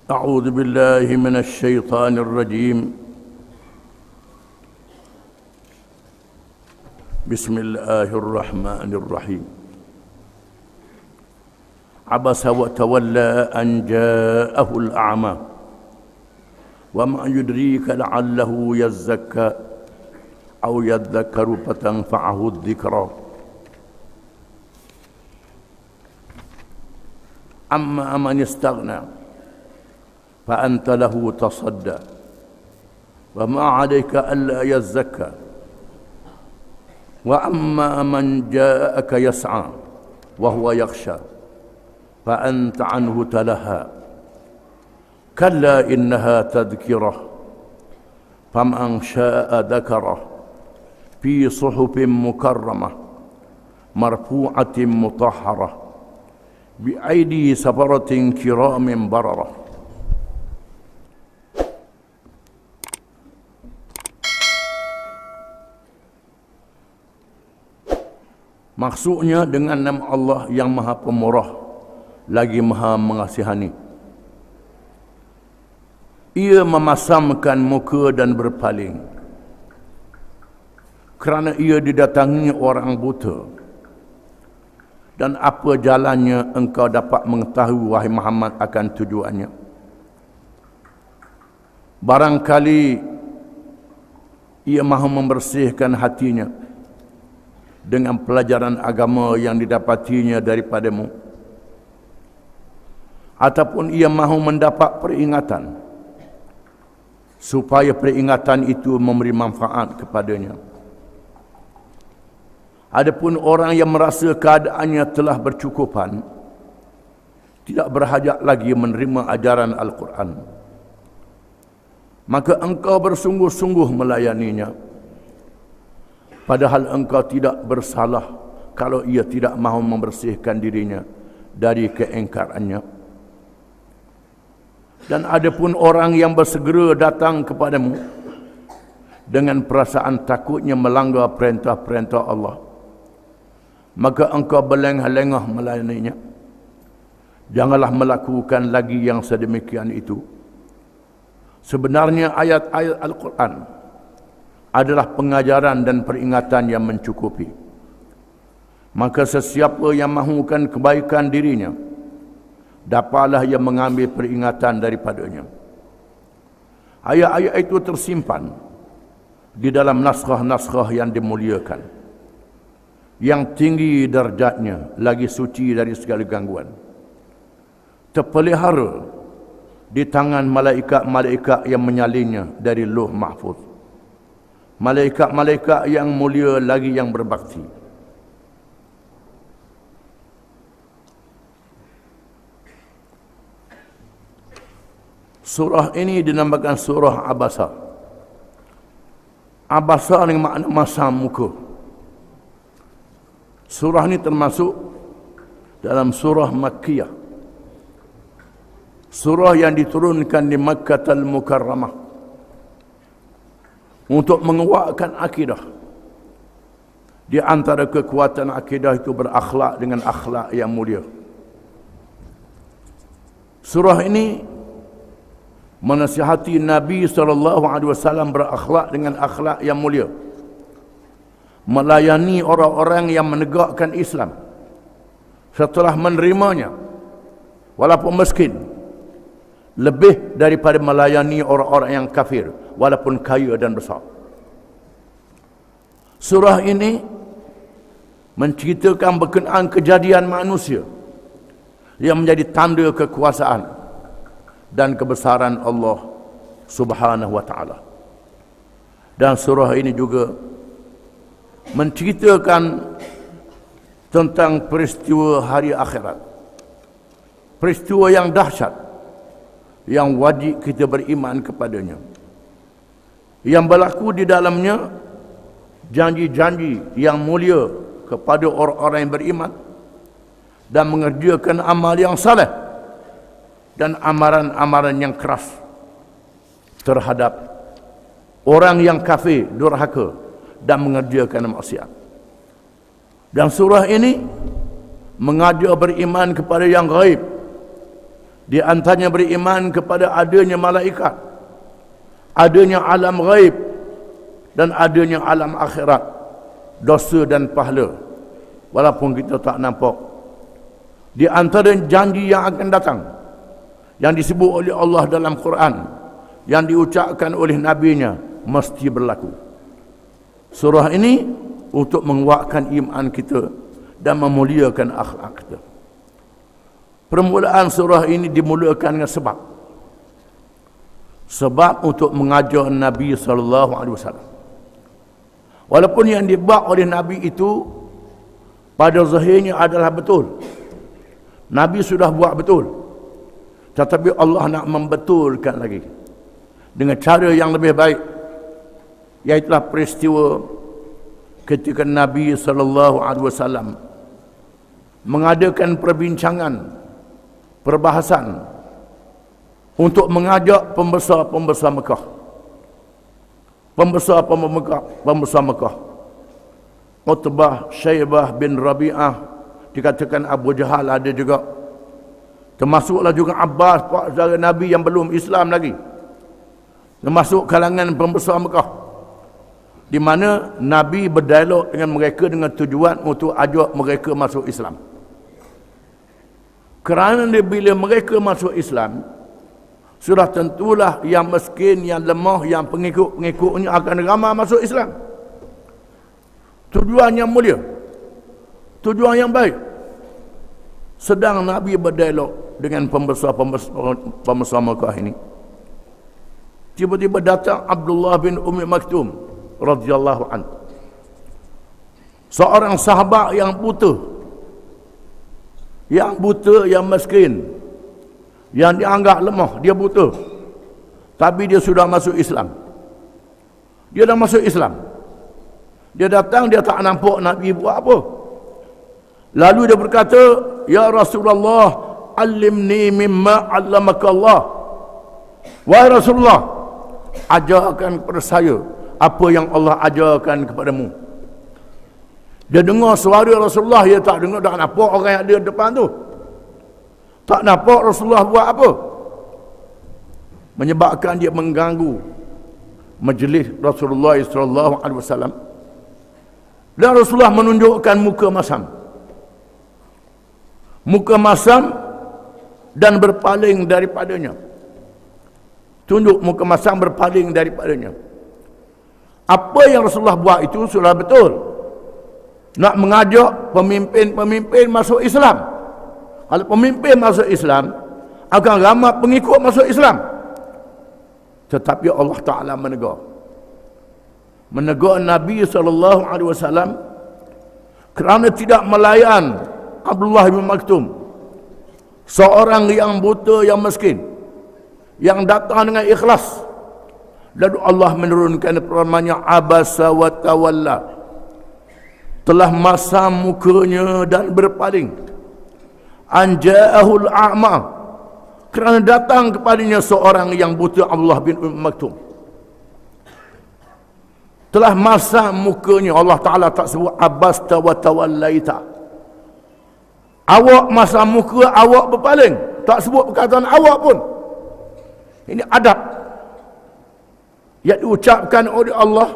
أعوذ بالله من الشيطان الرجيم. بسم الله الرحمن الرحيم. عبس وتولى أن جاءه الأعمى وما يدريك لعله يزكى أو يذكر فتنفعه الذكرى. أما من استغنى فأنت له تصدى وما عليك ألا يزكى وأما من جاءك يسعى وهو يخشى فأنت عنه تلهى كلا إنها تذكرة فمن شاء ذكره في صحف مكرمة مرفوعة مطهرة بأيدي سفرة كرام بررة. Maksudnya dengan nama Allah yang Maha Pemurah lagi Maha Mengasihani. Ia memasamkan muka dan berpaling kerana ia didatangi orang buta. Dan apa jalannya engkau dapat mengetahui, wahai Muhammad, akan tujuannya? Barangkali ia mahu membersihkan hatinya dengan pelajaran agama yang didapatinya daripadamu, ataupun ia mahu mendapat peringatan supaya peringatan itu memberi manfaat kepadanya. Adapun orang yang merasa keadaannya telah bercukupan, tidak berhajat lagi menerima ajaran Al-Quran, maka engkau bersungguh-sungguh melayaninya, padahal engkau tidak bersalah kalau ia tidak mahu membersihkan dirinya dari keingkarannya. Dan adapun orang yang bersegera datang kepadamu dengan perasaan takutnya melanggar perintah-perintah Allah, maka engkau berlengah-lengah melayaninya. Janganlah melakukan lagi yang sedemikian itu. Sebenarnya ayat-ayat Al-Quran adalah pengajaran dan peringatan yang mencukupi. Maka sesiapa yang mahukan kebaikan dirinya, dapatlah ia mengambil peringatan daripadanya. Ayat-ayat itu tersimpan di dalam naskah-naskah yang dimuliakan, yang tinggi darjatnya, lagi suci dari segala gangguan, terpelihara di tangan malaikat-malaikat yang menyalinnya dari Lauh Mahfuz. Malaikat-malaikat yang mulia lagi yang berbakti. Surah ini dinamakan surah Abasa. Abasa dengan makna masam muka. Surah ini termasuk dalam surah Makkiyah, surah yang diturunkan di Makkatul Mukarramah untuk menguatkan akidah. Di antara kekuatan akidah itu berakhlak dengan akhlak yang mulia. Surah ini menasihati Nabi SAW berakhlak dengan akhlak yang mulia, melayani orang-orang yang menegakkan Islam setelah menerimanya walaupun miskin, lebih daripada melayani orang-orang yang kafir walaupun kaya dan besar. Surah ini menceritakan berkenaan kejadian manusia yang menjadi tanda kekuasaan dan kebesaran Allah Subhanahu wa ta'ala. Dan surah ini juga menceritakan tentang peristiwa hari akhirat, peristiwa yang dahsyat yang wajib kita beriman kepadanya, yang berlaku di dalamnya janji-janji yang mulia kepada orang-orang yang beriman dan mengerjakan amal yang saleh dan amaran-amaran yang keras terhadap orang yang kafir, durhaka dan mengerjakan maksiat. Dan surah ini mengajar beriman kepada yang gaib Di antaranya beriman kepada adanya malaikat, adanya alam ghaib, dan adanya alam akhirat, dosa dan pahala, walaupun kita tak nampak. Di antara janji yang akan datang, yang disebut oleh Allah dalam Quran, yang diucapkan oleh Nabi-Nya, mesti berlaku. Surah ini untuk menguatkan iman kita dan memuliakan akhlak kita. Permulaan surah ini dimulakan dengan sebab. Sebab untuk mengajar Nabi SAW. Walaupun yang dibuat oleh Nabi itu pada zahirnya adalah betul. Nabi sudah buat betul. Tetapi Allah nak membetulkan lagi dengan cara yang lebih baik. Iaitulah peristiwa ketika Nabi SAW mengadakan perbincangan, perbahasan untuk mengajak pembesar-pembesar Mekah. Pembesar Mekah. Utbah, Syaibah bin Rabi'ah, dikatakan Abu Jahal ada juga. Termasuklah juga Abbas, pak saudara Nabi yang belum Islam lagi. Termasuk kalangan pembesar Mekah. Di mana Nabi berdialog dengan mereka dengan tujuan untuk ajak mereka masuk Islam. Kerana bila mereka masuk Islam, sudah tentulah yang miskin, yang lemah, yang pengikut-pengikutnya akan ramai masuk Islam. Tujuan yang mulia, tujuan yang baik. Sedang Nabi berdialog dengan pembesar Mekah ini, tiba-tiba datang Abdullah bin Ummi Maktum radhiyallahu anhu, seorang sahabat yang buta, yang miskin, yang dianggap lemah, dia buta, tapi dia sudah masuk Islam. Dia dah masuk Islam. Dia datang, dia tak nampak Nabi buat apa. Lalu dia berkata, "Ya Rasulullah, alimni mimma 'allamaka Allah." Wahai Rasulullah, ajarkan kepada saya apa yang Allah ajarkan kepadamu. Dia dengar suara Rasulullah, dia tak dengar, tak nampak orang yang ada depan tu. Tak nampak Rasulullah buat apa. Menyebabkan dia mengganggu majlis Rasulullah SAW. Dan Rasulullah menunjukkan muka masam. Muka masam dan berpaling daripadanya. Tunjuk muka masam, berpaling daripadanya. Apa yang Rasulullah buat itu sudah betul. Nak mengajak pemimpin-pemimpin masuk Islam. Kalau pemimpin masuk Islam, akan ramai pengikut masuk Islam. Tetapi Allah Ta'ala menegur Nabi SAW kerana tidak melayan Abdullah bin Maktum, seorang yang buta, yang miskin, yang datang dengan ikhlas. Lalu Allah menurunkan firman-Nya, abasa wa tawalla, telah masam mukanya dan berpaling, anja'ahul a'ma, kerana datang kepadanya seorang yang buta, Abdullah bin Maktum. Telah masam mukanya. Allah Ta'ala tak sebut abasta wa tawallaita. Awak masam muka, awak berpaling. Tak sebut perkataan awak pun. Ini adab yang diucapkan oleh Allah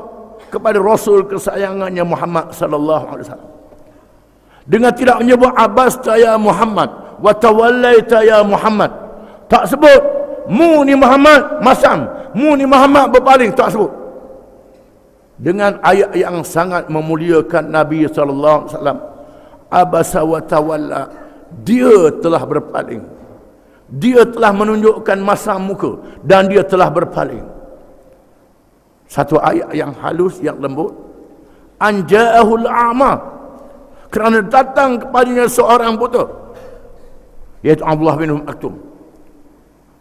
kepada Rasul kesayangannya Muhammad sallallahu alaihi wasallam. Dengan tidak menyebut abasta ya Muhammad wa tawallaita ya Muhammad. Tak sebut mu ni Muhammad masam, mu ni Muhammad berpaling, tak sebut. Dengan ayat yang sangat memuliakan Nabi sallallahu alaihi wasallam, abasa wa tawalla, dia telah berpaling. Dia telah menunjukkan masam muka dan dia telah berpaling. Satu ayat yang halus, yang lembut. Anja'ahul a'ma, kerana datang kepadanya seorang buta, iaitu Abdullah bin Maktum.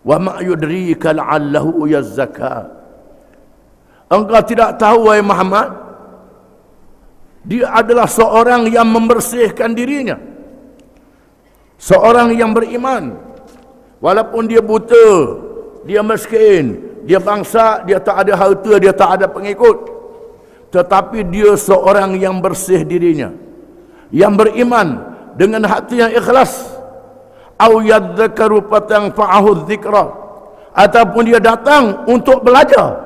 Wa ma yudrika la'allahu yazzaka, engkau tidak tahu wahai Muhammad, dia adalah seorang yang membersihkan dirinya, seorang yang beriman. Walaupun dia buta, dia miskin, dia bangsa, dia tak ada harta, dia tak ada pengikut, tetapi dia seorang yang bersih dirinya, yang beriman dengan hati yang ikhlas. au yadzakaru fatanfa'ahu dzikra, ataupun dia datang untuk belajar,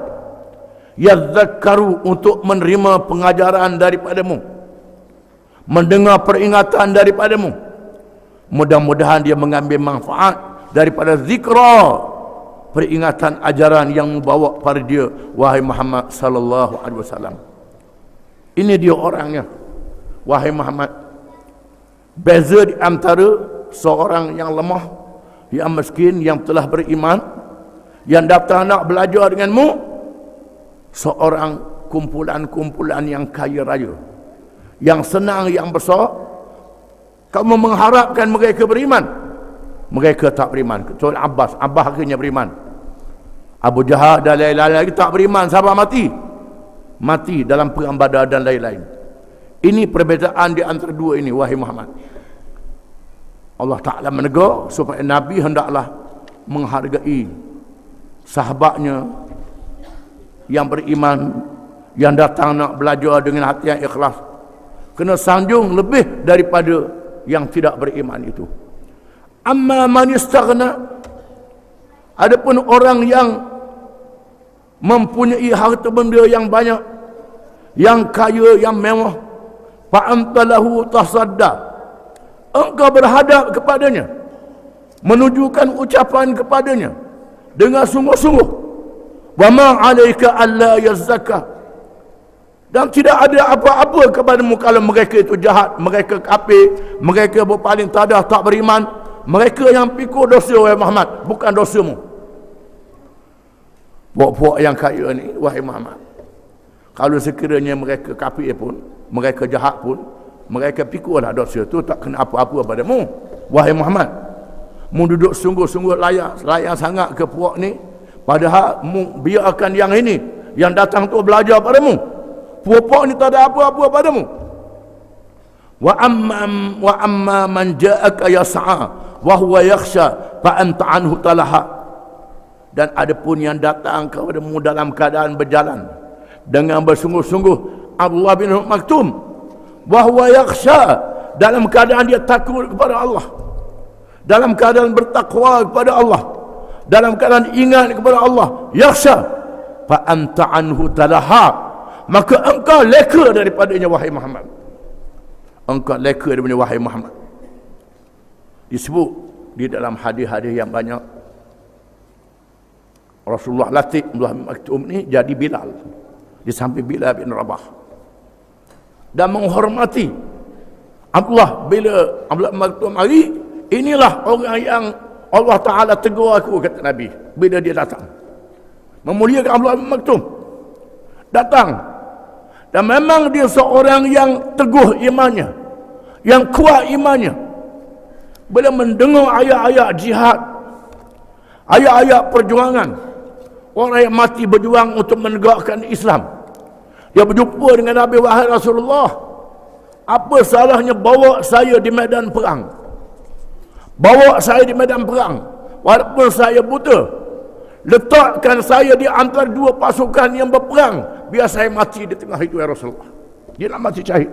yadzakaru untuk menerima pengajaran daripadamu, mendengar peringatan daripadamu, mudah-mudahan dia mengambil manfaat daripada zikra, peringatan ajaran yang membawa pada dia, wahai Muhammad sallallahu alaihi wasallam. Ini dia orangnya, wahai Muhammad. Beza di antara seorang yang lemah, yang miskin, yang telah beriman, yang datang nak belajar denganmu, seorang kumpulan-kumpulan yang kaya raya, yang senang, yang besar. Kamu mengharapkan mereka beriman, mereka tak beriman. Kecuali Abbas akhirnya beriman. Abu Jahal dan lain-lain lagi tak beriman sampai mati dalam perang Badar dan lain-lain. Ini perbezaan di antara dua ini, wahai Muhammad. Allah Ta'ala menegur supaya Nabi hendaklah menghargai sahabatnya yang beriman, yang datang nak belajar dengan hati yang ikhlas. Kena sanjung lebih daripada yang tidak beriman itu. Amma man istaghna, adapun orang yang mempunyai harta benda yang banyak, yang kaya, yang mewah, fa anta lahu tasadda, engkau berhadap kepadanya, menunjukkan ucapan kepadanya dengan sungguh-sungguh. Wa ma 'alaika alla yazzaka, dan tidak ada apa-apa kepadamu kalau mereka itu jahat, mereka kafir, mereka berpaling tadah, tak beriman, mereka yang pikul dosa, wahai Muhammad, bukan dosamu. Puak-puak yang kaya ni, wahai Muhammad, kalau sekiranya mereka kafir pun, mereka jahat pun, mereka pikullah dosa tu, tak kena apa-apa padamu, wahai Muhammad. Mu duduk sungguh-sungguh layak sangat ke puak ni, padahal mu biarkan yang ini, yang datang tu belajar padamu. Puak-puak ni tak ada apa-apa padamu. Wa amma man ja'aka yas'a wa huwa yakhsha fa anta anhu talaha, dan adapun yang datang kepadamu dalam keadaan berjalan dengan bersungguh-sungguh, Abdullah bin Maktum, wa huwa yakhsha, dalam keadaan dia takut kepada Allah, dalam keadaan bertakwa kepada Allah, dalam keadaan ingat kepada Allah, yakhsha, fa anta anhu talaha, maka engkau leka daripadanya, wahai Muhammad. Engkau leka daripadanya, wahai Muhammad. Disebut di dalam hadis-hadis yang banyak, Rasulullah latih Abdullah bin Maktum ni jadi Bilal di samping Bilal bin Rabah, dan menghormati Abdullah. Bila Abdullah bin Maktum hari, inilah orang yang Allah Ta'ala tegur aku, kata Nabi, bila dia datang memuliakan Abdullah bin Maktum. Datang, dan memang dia seorang yang teguh imannya, yang kuat imannya. Bila mendengar ayat-ayat jihad, ayat-ayat perjuangan, orang yang mati berjuang untuk menegakkan Islam, dia berjumpa dengan Nabi, wahai Rasulullah, apa salahnya bawa saya di medan perang? Bawa saya di medan perang, walaupun saya buta, letakkan saya di antara dua pasukan yang berperang, biar saya mati di tengah itu, ya Rasulullah. Dia nak mati syahid.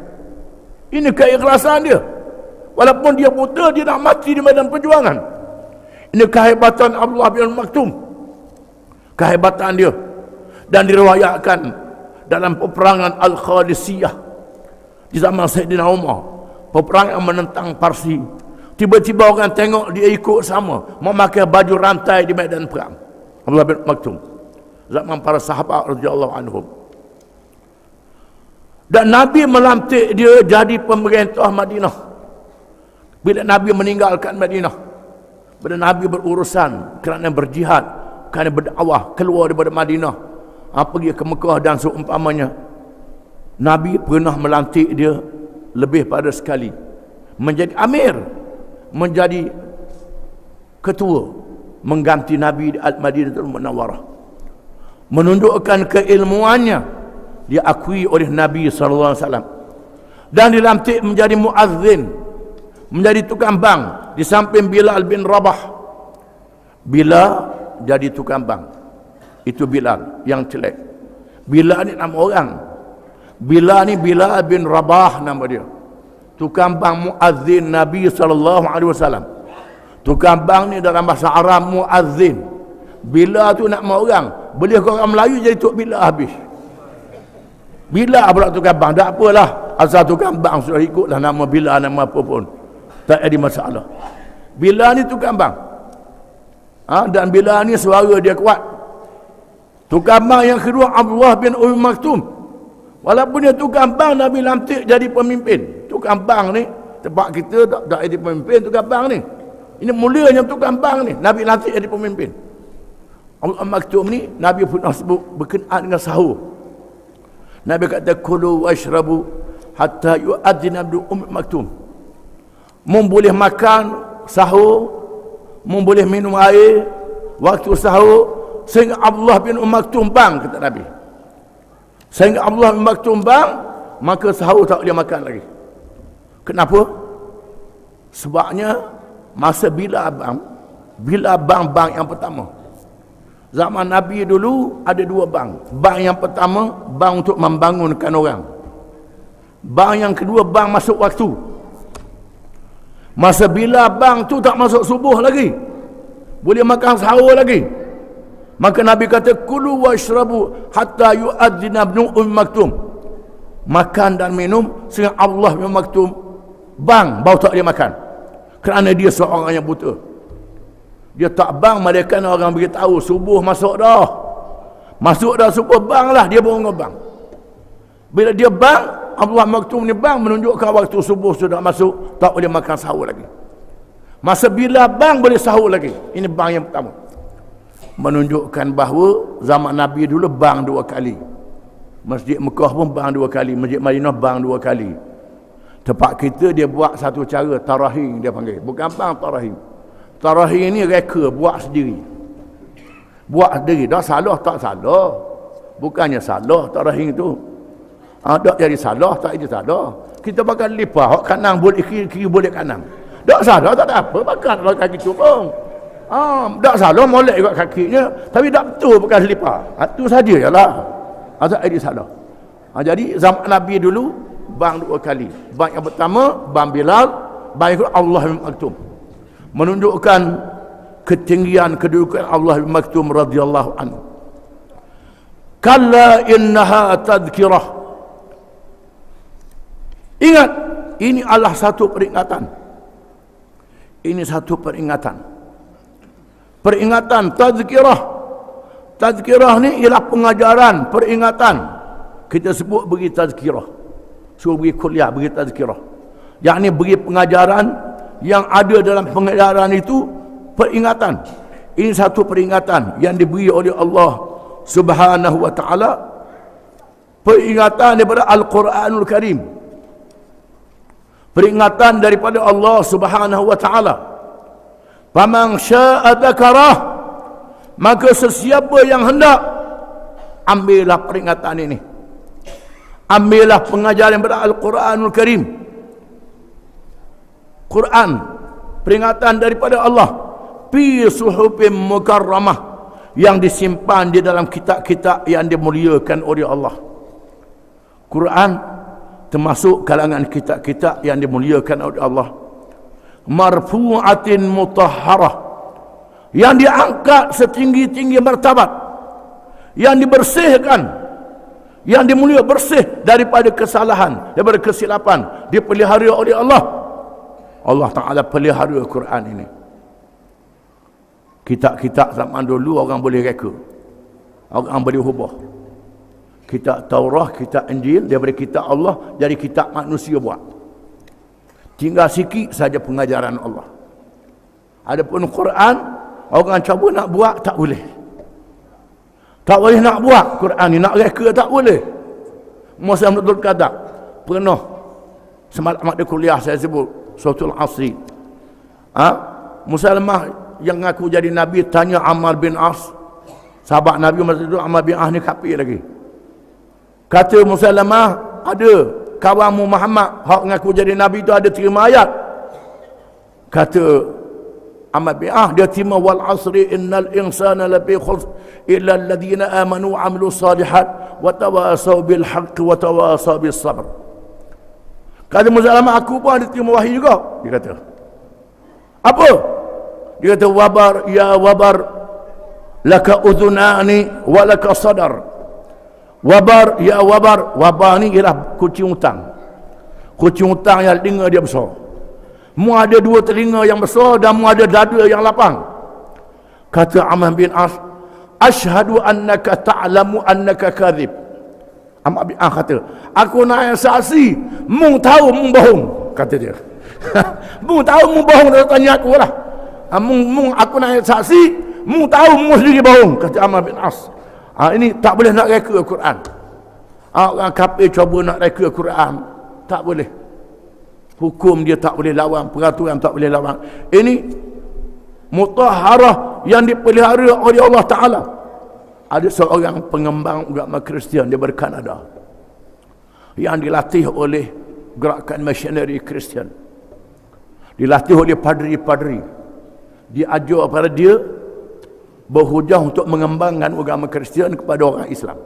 Ini keikhlasan dia. Walaupun dia buta, dia nak mati di medan perjuangan. Ini kehebatan Abdullah bin Maktum, kehebatan dia. Dan diriwayatkan dalam peperangan Al-Khalisiyah di zaman Sayyidina Umar, peperangan menentang Parsi. Tiba-tiba orang tengok dia ikut sama, memakai baju rantai di medan perang. Abdullah bin Maktum, zaman para sahabat radhiyallahu anhum. Dan Nabi melantik dia jadi pemerintah Madinah. Bila Nabi meninggalkan Madinah, bila Nabi berurusan kerana berjihad, kerana berdakwah, keluar daripada Madinah, pergi ke Mekah dan seumpamanya, Nabi pernah melantik dia lebih pada sekali menjadi amir, menjadi ketua, mengganti Nabi di Al-Madinatul Munawwarah. Menunjukkan keilmuannya, diakui oleh Nabi SAW. Dan dilantik menjadi muazzin, menjadi tukang bang di samping Bilal bin Rabah. Bila jadi tukang bang, itu Bilal yang celek. Bilal ni nama orang, Bilal ni Bilal bin Rabah nama dia, tukang bang muazzin Nabi SAW. Tukang bang ni dalam bahasa Arab muazzin. Bila tu nak mau orang, boleh kau orang Melayu jadi tok bila habis. Bila pula tukang bang, tak apalah. Asal tukang bang sudah ikutlah nama bila, nama apa pun. Tak ada masalah. Bila ni tukang bang. Dan bila ni suara dia kuat. Tukang bang yang kedua Abdullah bin Maktum. Walaupun dia tukang bang, Nabi lantik jadi pemimpin. Tukang bang ni, tempat kita tak jadi pemimpin tukang bang ni. Ini mulianya tukang bang ni, Nabi lantik jadi pemimpin. Abdullah Maktum ni, Nabi pun sebut berkenaan dengan sahur. Nabi kata, kulu washrabu hatta yu'adzina Ibnu Maktum. Boleh makan sahur, boleh minum air waktu sahur sehingga Abdullah bin Maktum bang, kata Nabi. Sehingga Abdullah bin Maktum bang, maka sahur tak boleh makan lagi. Kenapa? Sebabnya masa bila bang yang pertama. Zaman Nabi dulu ada dua bang. Bang yang pertama, bang untuk membangunkan orang. Bang yang kedua, bang masuk waktu. Masa bila bang tu tak masuk subuh lagi, boleh makan sahur lagi, maka Nabi kata, kulu washrabu hatta yu'adzina Ibnu Maktum. Makan dan minum sehingga Abdullah bin Maktum bang, baru tak dia makan. Kerana dia seorang yang buta. Dia tak bang, malaikat orang beritahu subuh masuk dah. Masuk dah subuh, bang lah, dia baru bang. Bila dia bang, Abdullah Maktum ni bang, menunjukkan waktu subuh sudah masuk, tak boleh makan sahur lagi. Masa bila bang, boleh sahur lagi. Ini bang yang pertama. Menunjukkan bahawa zaman Nabi dulu bang dua kali. Masjid Mekah pun bang dua kali, Masjid Madinah bang dua kali. Tempat kita dia buat satu cara, tarahim dia panggil. Bukan bang, tarahim. Tarahim ni reka, buat sendiri. Buat sendiri. Dah salah, tak salah. Bukannya salah tarahim tu. Tak jadi salah, tak jadi salah. Kita bakal lipat, kanan boleh kiri boleh kanan. Tak salah, tak ada apa. Bakal kalau kaki tu pun. Tak salah, molek juga kakinya. Tapi tak betul, bukan lipat. Itu saja je lah. Tak jadi salah. Jadi zaman Nabi dulu, bang dua kali. Bang yang pertama, bang Bilal. Bang yang kedua, Allah bin Maktum. Menunjukkan ketinggian kedudukan Allah bin Maktum radhiyallahu anhu. Kalla innaha tadhkirah. Ingat, ini adalah satu peringatan. Ini satu peringatan. Peringatan tazkirah. Tazkirah ni ialah pengajaran, peringatan. Kita sebut beri tazkirah. Suruh beri kuliah, beri tazkirah. Yang ni beri pengajaran, yang ada dalam pengajaran itu peringatan. Ini satu peringatan yang diberi oleh Allah Subhanahu wa taala. Peringatan daripada Al-Quranul Karim. Peringatan daripada Allah Subhanahu wa taala. Faman syaa'a dzakarah, maka sesiapa yang hendak, ambillah peringatan ini. Ambillah pengajaran daripada Al-Quranul Karim. Quran, peringatan daripada Allah, fi suhufin mukarramah, yang disimpan di dalam kitab-kitab yang dimuliakan oleh Allah. Quran termasuk kalangan kitab-kitab yang dimuliakan oleh Allah. Marfu'atin mutahharah, yang diangkat setinggi-tinggi martabat, yang dibersihkan, yang dimulia, bersih daripada kesalahan, daripada kesilapan, dipelihara oleh Allah. Allah Ta'ala pelihara Quran ini. Kitab-kitab zaman dulu orang boleh reka, orang boleh ubah. Kitab Taurah, kitab Injil, daripada kitab Allah jadi kitab manusia buat. Tinggal sikit saja pengajaran Allah. Adapun Quran, orang cuba nak buat, tak boleh. Tak boleh nak buat Quran ni, nak reka tak boleh. Musa Abdul Qadir pernah semalam ada kuliah saya sebut Suratul Asri. Muslimah yang ngaku jadi Nabi tanya Ammar bin As, sahabat Nabi masa itu. Ammar bin As ni kafir lagi. Kata Muslimah, ada kawanmu Muhammad hak ngaku jadi Nabi itu ada terima ayat. Kata Ammar bin As, dia terima wal asri innal insana lafi khusr illa alladhina amanu wa amilus salihat wa tawasaw bil haqqi wa tawasaw bis sabr. Kata Muslimah, aku pun ada terima wahyu juga. Dia kata, apa? Dia kata wabar ya wabar laka udhunani wa laka sadar. Wabar ya wabar. Wabar ni ialah kucing hutang. Kucing hutang yang telinga dia besar. Mu ada dua telinga yang besar dan mu ada dada yang lapang. Kata Amr bin As, asyhadu annaka ta'lamu annaka kadhib. Amr bin As kata, aku nak saksi, mu tahu mu bohong, kata dia. Mu tahu mu bohong, dia tanya aku lah. Aku nak saksi, mu tahu mu sendiri bohong, kata Amr bin As. Ini tak boleh nak reka Al-Quran. Orang kafir cuba nak reka Al-Quran, tak boleh. Hukum dia tak boleh lawan, peraturan tak boleh lawan. Ini mutahharah yang dipelihara oleh Allah Ta'ala. Ada seorang pengembang agama Kristian di Kanada yang dilatih oleh gerakan missionary Kristian, dilatih oleh padri-padri. Diajar pada dia berhujah untuk mengembangkan agama Kristian kepada orang Islam.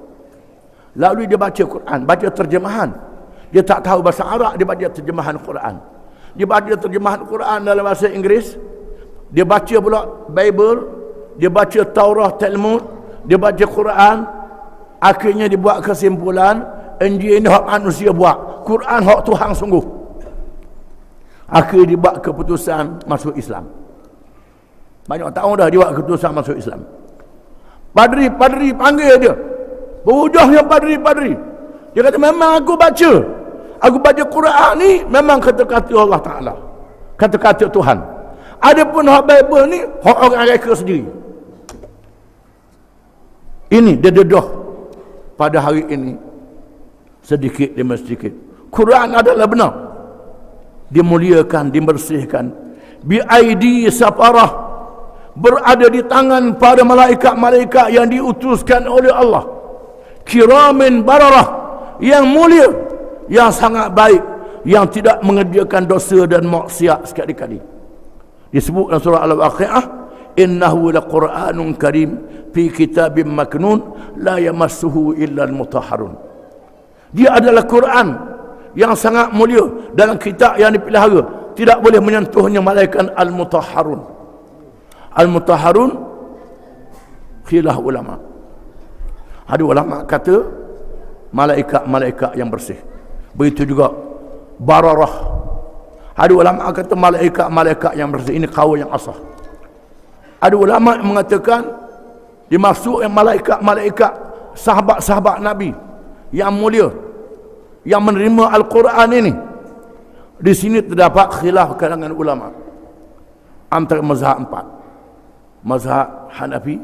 Lalu dia baca Quran, baca terjemahan. Dia tak tahu bahasa Arab, dia baca terjemahan Quran. Dia baca terjemahan Quran dalam bahasa Inggeris. Dia baca pula Bible, dia baca Taurat, Talmud, dia baca Quran. Akhirnya dia buat kesimpulan, Injil ni hak manusia buat, Quran hak Tuhan sungguh. Akhirnya dia buat keputusan masuk Islam. Banyak tahun dah dia buat keputusan masuk Islam. Padri-padri panggil dia. Berhujahnya padri-padri. Dia kata, memang aku baca Quran ni memang kata-kata Allah Ta'ala, kata-kata Tuhan. Adapun hak Bible ni hak orang reka sendiri. Ini dia dedah pada hari ini sedikit demi sedikit. Quran adalah benar, dimuliakan, dibersihkan. Bi aidi safarah, berada di tangan para malaikat-malaikat yang diutuskan oleh Allah. Kiramin bararah, yang mulia, yang sangat baik, yang tidak mengerjakan dosa dan maksiat sekali-kali. Disebut dalam surah Al-Waqi'ah, innahu laqur'anun karim fi kitabim maknun la yamassuhu illa al-mutahharun. Dia adalah Quran yang sangat mulia dalam kitab yang dipelihara, tidak boleh menyentuhnya malaikat al-mutahharun. Al-mutahharun khilaf ulama. Ada ulama kata malaikat-malaikat yang bersih. Begitu juga bararah. Ada ulama kata malaikat-malaikat yang bersih. Ini kaul yang asah. Ada ulama yang mengatakan dimaksud malaikat-malaikat sahabat-sahabat Nabi yang mulia, yang menerima Al-Quran ini. Di sini terdapat khilaf kalangan ulama antara mazhab empat. Mazhab Hanafi,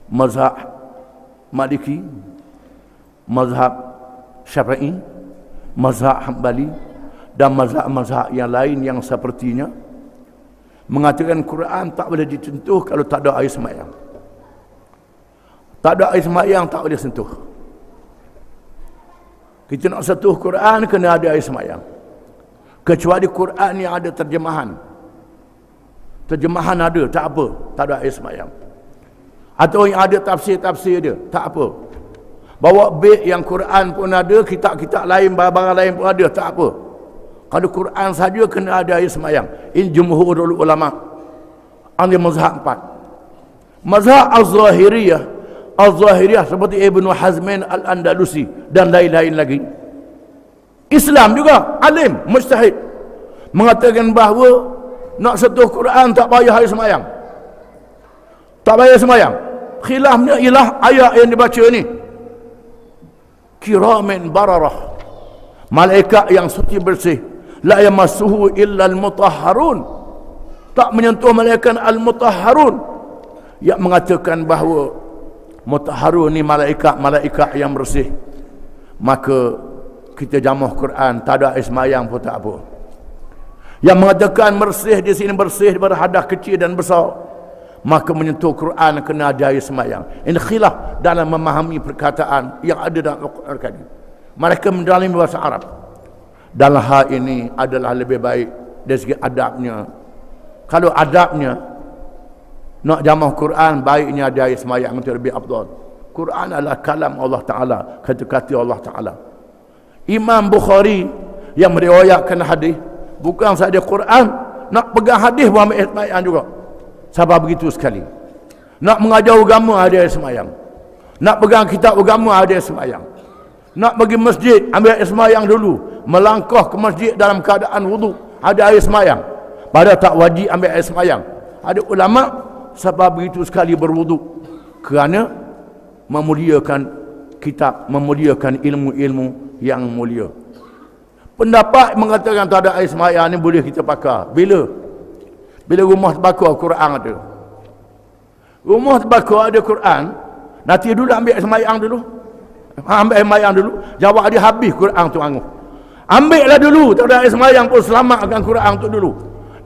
mazhab Maliki, mazhab Syafi'i, mazhab Hambali, dan mazhab-mazhab yang lain yang sepertinya mengatakan Quran tak boleh disentuh kalau tak ada air sembahyang. Tak ada air sembahyang tak boleh sentuh. Kita nak sentuh Quran kena ada air sembahyang. Kecuali Quran yang ada terjemahan. Terjemahan ada, tak apa, tak ada air sembahyang. Atau yang ada tafsir-tafsir dia, tak apa. Bawa bait yang Quran pun ada, kitab-kitab lain, barang-barang lain pun ada, tak apa. Kalau Quran saja kena ada air sembahyang. Ini jumhurul ulama. Ada mazhab empat. Mazhab Al-Zahiriyah seperti Ibnu Hazmin Al-Andalusi dan lain-lain lagi. Islam juga, alim, mujtahid, mengatakan bahawa nak sentuh Quran tak payah air sembahyang. Tak payah sembahyang. Khilafnya ialah ayat yang dibaca ni. Kiramin bararah, malaikat yang suci bersih, la yamassuhu illa al-mutahharun, tak menyentuh malaikat al-mutahharun, yang mengatakan bahawa mutahharun ni malaikat yang bersih. Maka kita jamuh Quran tak ada air sembahyang pun tak apa. Yang mengatakan bersih di sini bersih berhadas kecil dan besar, maka menyentuh Quran kena ada air sembahyang. Ini khilaf dalam memahami perkataan yang ada dalam Al-Quran. Mereka mendalami bahasa Arab. Dalam hal ini adalah lebih baik dari segi adabnya. Kalau adabnya nak jamuh Quran, baiknya ada air sembahyang itu lebih afdal. Quran adalah kalam Allah Ta'ala, kata-kata Allah Ta'ala. Imam Bukhari yang meriwayatkan hadis, bukan sahaja Quran, nak pegang hadis pun ambil sembahyang juga. Sebab begitu sekali. Nak mengajar agama ada air semayang. Nak pegang kitab agama ada air semayang. Nak pergi masjid ambil air semayang dulu. Melangkah ke masjid dalam keadaan wuduk ada air semayang. Pada tak wajib ambil air semayang. Ada ulama sebab begitu sekali berwuduk kerana memuliakan kitab, memuliakan ilmu-ilmu yang mulia. Pendapat mengatakan tak ada air semayang ni boleh kita pakai. Bila rumah terbakar Quran ada. Rumah terbakar ada Quran, nanti dulu ambil air semayang dulu. Ambil air semayang dulu. Jawab dia habis Quran tu anguh. Ambillah dulu, tak ada air semayang pun selamatkan Quran tu dulu.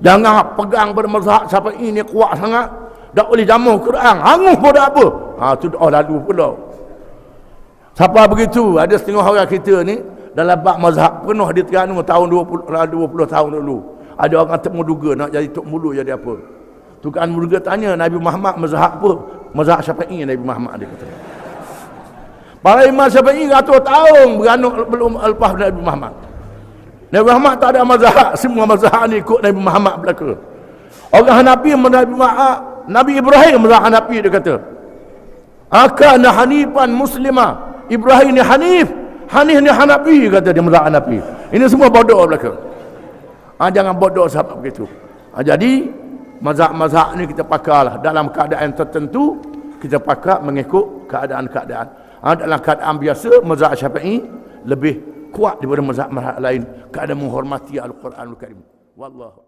Jangan pegang pada mazhab siapa ini kuat sangat, tak boleh jamuh Quran. Anguh pun tak apa. Tu doa lalu pula. Siapa begitu, ada setengah orang kita ni dalam bab mazhab penuh di Terengganu tahun 20 tahun dulu. Ada orang tak menduga nak jadi tok mulu jadi apa. Tukang menduga tanya Nabi Muhammad mazhab apa? Mazhab Syafi'i Nabi Muhammad dia kata. Para imam Syafi'i 100 tahun beranuk belum lepas Nabi Muhammad. Nabi Muhammad tak ada mazhab, semua mazhab ni ikut Nabi Muhammad belaka. Orang Hanafi Nabi Ibrahim mazhab Hanafi dia kata. Akana hanifan muslimah. Ibrahim ni Hanif ni Hanafi kata dia mazhab Hanafi. Ini semua bodoh belaka. Jangan bodoh sahabat begitu. Jadi mazhab-mazhab ni kita pakailah dalam keadaan tertentu, kita pakai mengikut keadaan-keadaan. Dalam keadaan biasa mazhab Syafi'i lebih kuat daripada mazhab-mazhab lain kerana menghormati Al-Quranul Karim. Wallahu